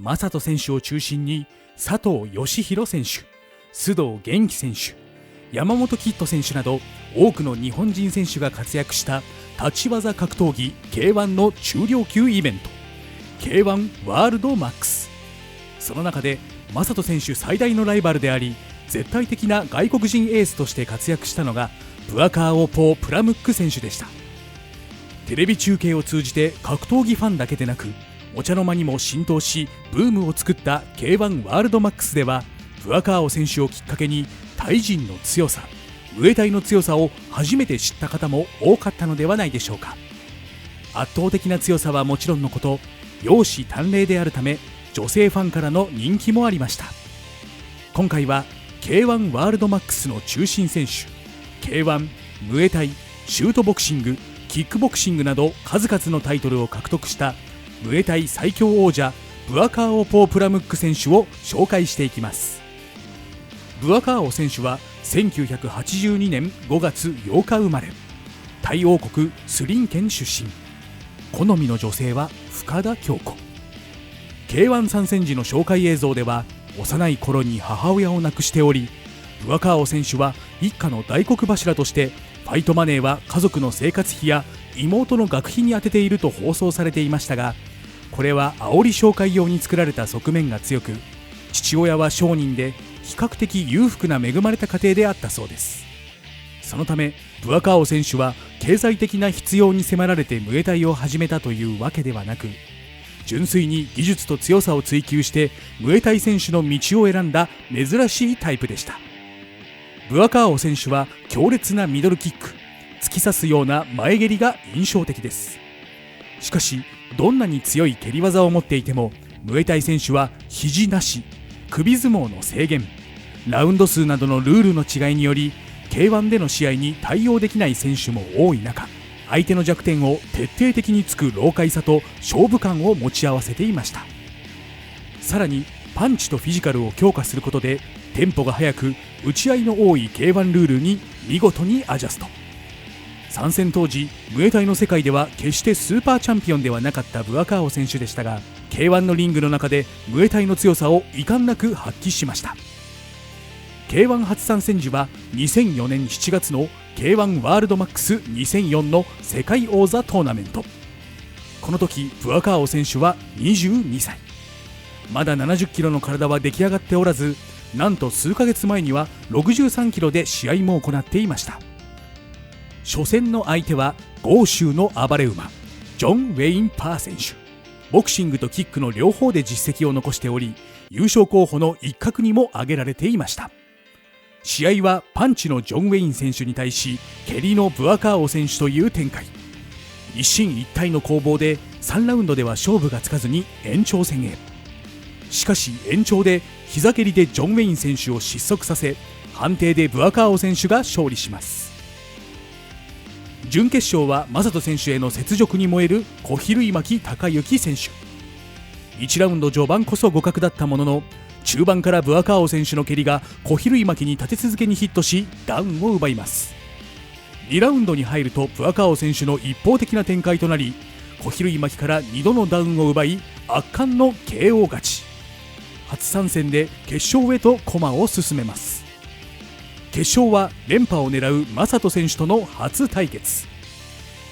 正人選手を中心に佐藤義弘選手、須藤元気選手、山本キッド選手など多くの日本人選手が活躍した立ち技格闘技 K1 の中量級イベント K1 ワールドマックス。その中で正人選手最大のライバルであり絶対的な外国人エースとして活躍したのがブアカーオポー・プラムック選手でした。テレビ中継を通じて格闘技ファンだけでなくお茶の間にも浸透しブームを作った K1 ワールドマックスではブアカーオ選手をきっかけに対人の強さ、ムエタイの強さを初めて知った方も多かったのではないでしょうか。圧倒的な強さはもちろんのこと、容姿端麗であるため女性ファンからの人気もありました。今回は K1 ワールドマックスの中心選手、K1、ムエタイ、シュートボクシング、キックボクシングなど数々のタイトルを獲得したムエタイ最強王者ブアカーオポー・プラムック選手を紹介していきます。ブアカーオ選手は1982年5月8日生まれ、タイ王国スリン県出身。好みの女性は深田恭子。 K1 参戦時の紹介映像では幼い頃に母親を亡くしており、ブアカーオ選手は一家の大黒柱としてファイトマネーは家族の生活費や妹の学費に充てていると放送されていましたが、これは煽り紹介用に作られた側面が強く、父親は商人で比較的裕福な恵まれた家庭であったそうです。そのためブアカーオ選手は経済的な必要に迫られてムエタイを始めたというわけではなく、純粋に技術と強さを追求してムエタイ選手の道を選んだ珍しいタイプでした。ブアカーオ選手は強烈なミドルキック、突き刺すような前蹴りが印象的です。しかしどんなに強い蹴り技を持っていてもムエタイ選手は肘なし、首相撲の制限、ラウンド数などのルールの違いにより K1 での試合に対応できない選手も多い中、相手の弱点を徹底的に突く老快さと勝負感を持ち合わせていました。さらにパンチとフィジカルを強化することでテンポが速く打ち合いの多い K1 ルールに見事にアジャスト。参戦当時ムエタイの世界では決してスーパーチャンピオンではなかったブアカーオ選手でしたが、 K1 のリングの中でムエタイの強さを遺憾なく発揮しました。 K1 初参戦時は2004年7月の K1 ワールドマックス2004の世界王座トーナメント。この時ブアカーオ選手は22歳、まだ70キロの体は出来上がっておらず、なんと数ヶ月前には63キロで試合も行っていました。初戦の相手は豪州の暴れ馬ジョン・ウェイン・パー選手。ボクシングとキックの両方で実績を残しており、優勝候補の一角にも挙げられていました。試合はパンチのジョン・ウェイン選手に対し蹴りのブアカーオ選手という展開。一進一退の攻防で3ラウンドでは勝負がつかずに延長戦へ。しかし延長で膝蹴りでジョン・ウェイン選手を失速させ、判定でブアカーオ選手が勝利します。準決勝は正人選手への雪辱に燃える小比類巻孝之選手。1ラウンド序盤こそ互角だったものの、中盤からブアカーオ選手の蹴りが小比類巻に立て続けにヒットしダウンを奪います。2ラウンドに入るとブアカーオ選手の一方的な展開となり、小比類巻から2度のダウンを奪い圧巻の KO 勝ち。初参戦で決勝へと駒を進めます。決勝は連覇を狙う正人選手との初対決。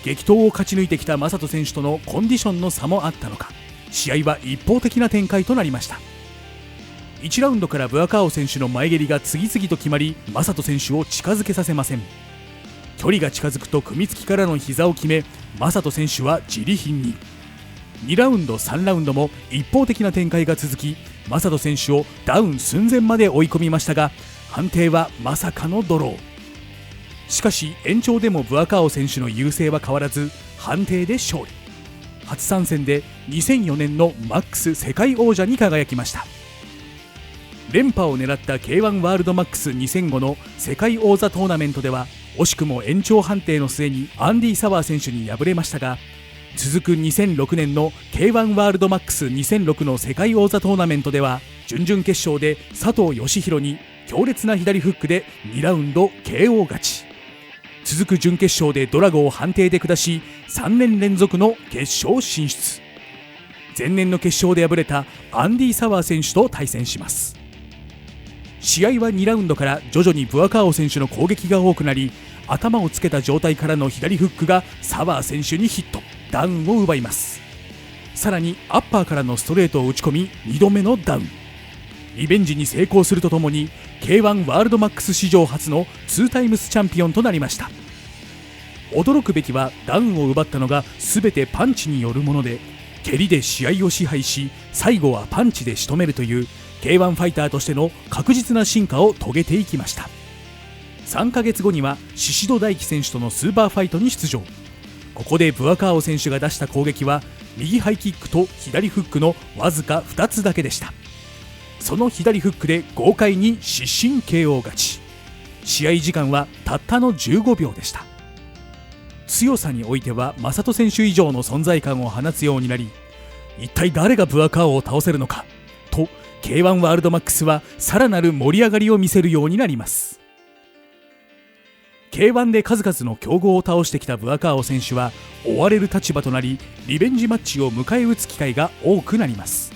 激闘を勝ち抜いてきた正人選手とのコンディションの差もあったのか、試合は一方的な展開となりました。1ラウンドからブアカーオ選手の前蹴りが次々と決まり、正人選手を近づけさせません。距離が近づくと組み付きからの膝を決め、正人選手はジリ貧に。2ラウンド3ラウンドも一方的な展開が続き、正人選手をダウン寸前まで追い込みましたが、判定はまさかのドロー。しかし延長でもブアカーオ選手の優勢は変わらず判定で勝利。初参戦で2004年のマックス世界王者に輝きました。連覇を狙った K1 ワールドマックス2005の世界王座トーナメントでは惜しくも延長判定の末にアンディ・サワー選手に敗れましたが、続く2006年の K1 ワールドマックス2006の世界王座トーナメントでは準々決勝で佐藤義弘に強烈な左フックで2ラウンド KO 勝ち。続く準決勝でドラゴを判定で下し3年連続の決勝進出。前年の決勝で敗れたアンディ・サワー選手と対戦します。試合は2ラウンドから徐々にブアカーオ選手の攻撃が多くなり、頭をつけた状態からの左フックがサワー選手にヒット、ダウンを奪います。さらにアッパーからのストレートを打ち込み2度目のダウン。リベンジに成功するとともに K1 ワールドマックス史上初の2タイムスチャンピオンとなりました。驚くべきはダウンを奪ったのが全てパンチによるもので、蹴りで試合を支配し最後はパンチで仕留めるという K1 ファイターとしての確実な進化を遂げていきました。3ヶ月後には宍戸大樹選手とのスーパーファイトに出場。ここでブアカーオ選手が出した攻撃は右ハイキックと左フックのわずか2つだけでした。その左フックで豪快に失神 KO 勝ち。試合時間はたったの15秒でした。強さにおいては正人選手以上の存在感を放つようになり、一体誰がブアカーオを倒せるのかと K1 ワールドマックスはさらなる盛り上がりを見せるようになります。K1 で数々の強豪を倒してきたブアカーオ選手は追われる立場となり、リベンジマッチを迎え撃つ機会が多くなります。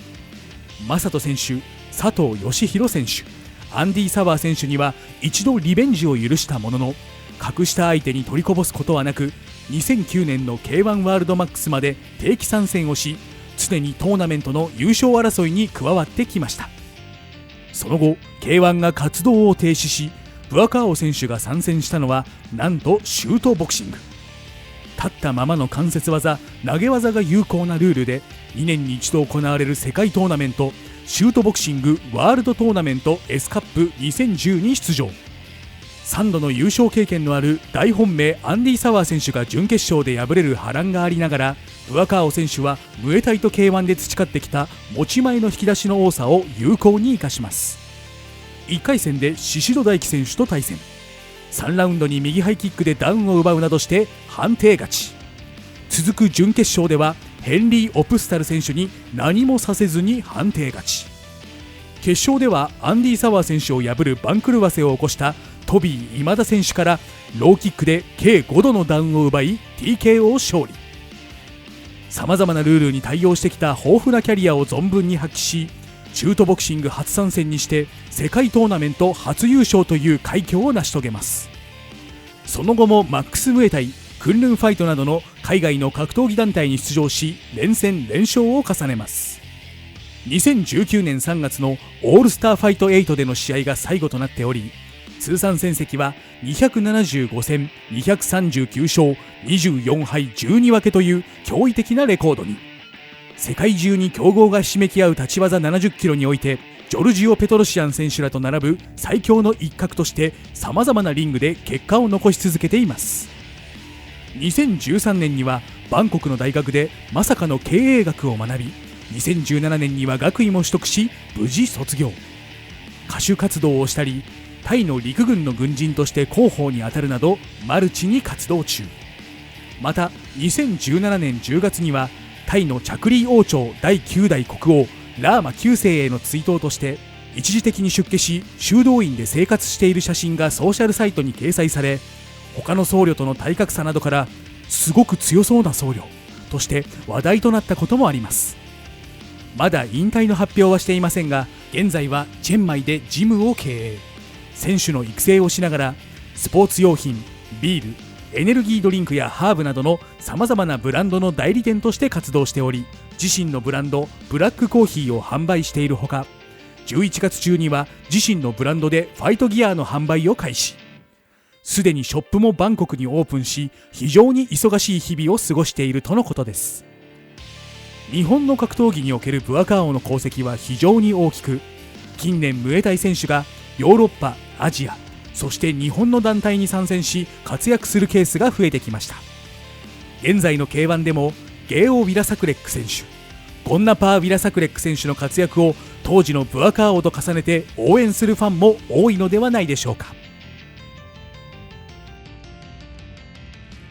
正人選手、佐藤義弘選手、アンディ・サワー選手には一度リベンジを許したものの、格下相手に取りこぼすことはなく、2009年の K1 ワールドマックスまで定期参戦をし、常にトーナメントの優勝争いに加わってきました。その後 K1 が活動を停止し、ブアカーオ選手が参戦したのはなんとシュートボクシング。立ったままの関節技、投げ技が有効なルールで、2年に一度行われる世界トーナメントシュートボクシングワールドトーナメント S カップ2010に出場。3度の優勝経験のある大本命アンディ・サワー選手が準決勝で敗れる波乱がありながら、ブアカーオ選手はムエタイと K1 で培ってきた持ち前の引き出しの多さを有効に生かします。1回戦で宍戸大樹選手と対戦。3ラウンドに右ハイキックでダウンを奪うなどして判定勝ち。続く準決勝ではヘンリー・オプスタル選手に何もさせずに判定勝ち。決勝ではアンディ・サワー選手を破る番狂わせを起こしたトビー・今田選手からローキックで計5度のダウンを奪い TKO 勝利。さまざまなルールに対応してきた豊富なキャリアを存分に発揮し、シュートボクシング初参戦にして世界トーナメント初優勝という快挙を成し遂げます。その後もマックスムエタイ、クンルンファイトなどの海外の格闘技団体に出場し、連戦連勝を重ねます。2019年3月のオールスターファイト8での試合が最後となっており、通算戦績は275戦239勝24敗12分けという驚異的なレコードに。世界中に強豪がひしめき合う立ち技70キロにおいて、ジョルジオ・ペトロシアン選手らと並ぶ最強の一角としてさまざまなリングで結果を残し続けています。2013年にはバンコクの大学でまさかの経営学を学び、2017年には学位も取得し無事卒業。歌手活動をしたり、タイの陸軍の軍人として広報に当たるなどマルチに活動中。また2017年10月にはタイのチャクリー王朝第9代国王ラーマ9世への追悼として一時的に出家し修道院で生活している写真がソーシャルサイトに掲載され、他の僧侶との体格差などからすごく強そうな僧侶として話題となったこともあります。まだ引退の発表はしていませんが、現在はチェンマイでジムを経営。選手の育成をしながらスポーツ用品、ビール、エネルギードリンクやハーブなどのさまざまなブランドの代理店として活動しており、自身のブランドブラックコーヒーを販売しているほか、11月中には自身のブランドでファイトギアの販売を開始。すでにショップもバンコクにオープンし、非常に忙しい日々を過ごしているとのことです。日本の格闘技におけるブアカーオの功績は非常に大きく、近年ムエタイ選手がヨーロッパ、アジア、そして日本の団体に参戦し活躍するケースが増えてきました。現在の K1 でもゲーオ・ウィラサクレック選手、ゴンナパー・ウィラサクレック選手の活躍を当時のブアカーオと重ねて応援するファンも多いのではないでしょうか。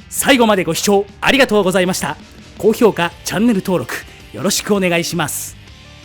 最後までご視聴ありがとうございました。高評価、チャンネル登録よろしくお願いします。